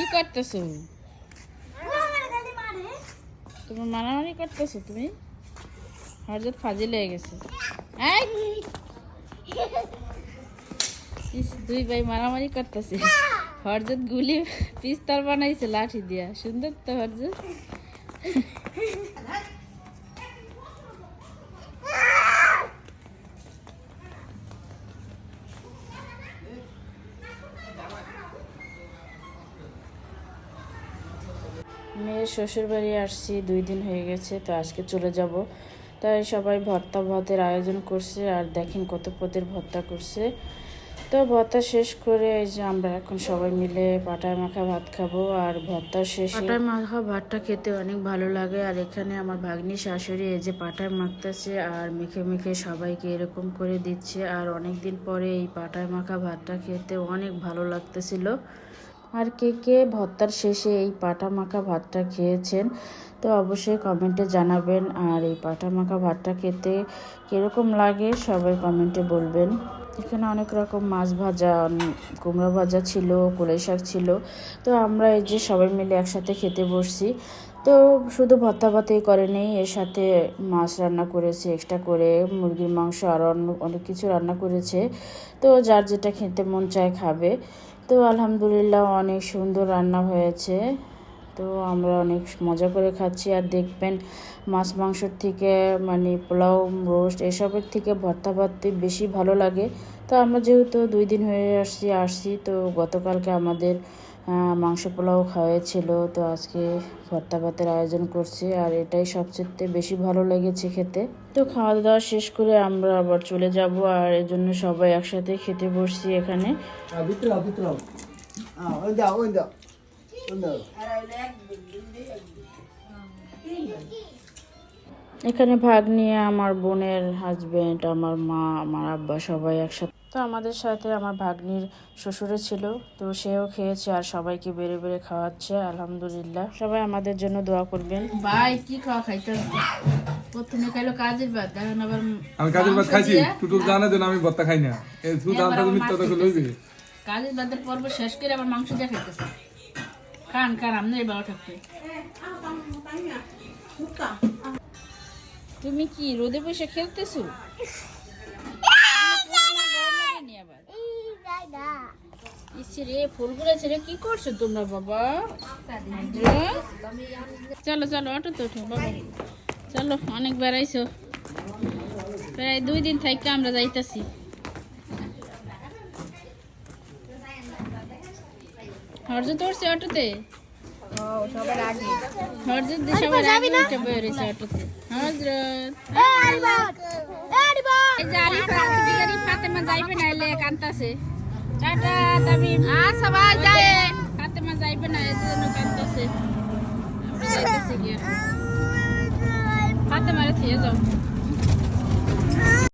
কি করতেছো? তুমি মারামারি করতেছো? তুমি হরজত ফাজিল হয়ে গেছে। দুই ভাই মারামারি করতেছে। হরজত গুলি পিস্তল বানাইছে লাঠি দিয়া। সুন্দর তো হরজত। মেয়ের শ্বশুর বাড়ি আসছি, 2 দিন হয়ে গেছে, তো আজকে চলে যাব। তাই সবাই ভর্তা ভাতের আয়োজন করছে, আর দেখেন কত পদের ভর্তা করছে। তো ভর্তা শেষ করে এই যে আমরা এখন সবাই মিলে পাটায় মাখা ভাত খাবো। আর ভর্তা শেষে পাটায় মাখা ভাতটা খেতে অনেক ভালো লাগে। আর এখানে আমার ভাগ্নি শাশুড়ি এই যে পাটায় মাখতেছে আর মেখে মেখে সবাইকে এরকম করে দিচ্ছে। আর অনেক দিন পরে এই পাটায় মাখা ভাতটা খেতে অনেক ভালো লাগতেছিল। আর কে কে ভর্তার শেষে এই পাটা মাখা ভাতটা খেয়েছেন তো অবশ্যই কমেন্টে জানাবেন। আর এই পাটা মাখা ভাতটা খেতে কীরকম লাগে সবাই কমেন্টে বলবেন। এখানে অনেক রকম মাছ ভাজা, কুমড়ো ভাজা ছিল, কলাই শাক ছিল। তো আমরা এই যে সবাই মিলে একসাথে খেতে বসছি। তো শুধু ভর্তা ভাতেই করেনি, এর সাথে মাছ রান্না করেছে এক্সট্রা করে, মুরগির মাংস আরও অনেক কিছু রান্না করেছে। তো যার যেটা খেতে মন চায় খাবে। তো আলহামদুলিল্লাহ অনেক সুন্দর রান্না হয়েছে। তো আমরা অনেক মজা করে খাচ্ছি। আর দেখবেন মাছ মাংসর থেকে মানে পোলাও, রোস্ট এসবের থেকে ভর্তা ভাতটি বেশি ভালো লাগে। তো আমরা যেহেতু 2 দিন হয়ে আসছি, তো গতকালকে আমাদের মাংস পোলাও খাওয়াইছিল, তো আজকে ভর্তা ভাতের আয়োজন করছি। আর এটাই সবচেয়ে বেশি ভালো লেগেছে খেতে। তো খাওয়া দাওয়া শেষ করে আমরা আবার চলে যাব। আর এর জন্য সবাই একসাথে খেতে বসছি এখানে। এখানে ভাগ নিয়ে আমার বোনের হাজবেন্ড, আমার মা, আমার আব্বা সবাই একসাথে। তো আমাদের সাথে আমার ভাগ্নির শ্বশুরে ছিল, তো সেও খেয়েছে আর সবাইকে বেড়ে বেড়ে খাওয়াচ্ছে। আলহামদুলিল্লাহ, সবাই আমাদের জন্য দোয়া করবেন। ভাই কি খাওয়া খাইতে প্রথমে খাইলো কাজের ভাত, এখন আবার আমি কাজের ভাত খাইছি, তুই জানা দেন আমি ভর্তা খাই না। এই তুই জানতা তুমি মিথ্যা কথা কইবি। কাজের ভাতের পর্ব শেষ করে আবার মাংস দিয়ে খাইতেছে। খান খান, আপনি ভালো থাকবে। তুমি কি রোদে বসে খেলতেছো? রে ফুলগুলো ছেড়ে কি করছো তোমরা বাবা? চলো চলো অটোতে ওঠো বাবা, চলো। অনেক বেড়াইছো, প্রায় 2 দিন থেকে আমরা যাইতাছি। হরজত উঠছে অটোতে, হরজত সবার আগে উঠে বেরিয়েছে অটোতে। হজরত ফাতেমা যাইবে না, এলে কান্তাছে। টাটা তামিম, সবাই যায়। ফাতেমা যাইবে না, এর জন্য কান্তাছে। ফাতেমারে থিয়ে যাও।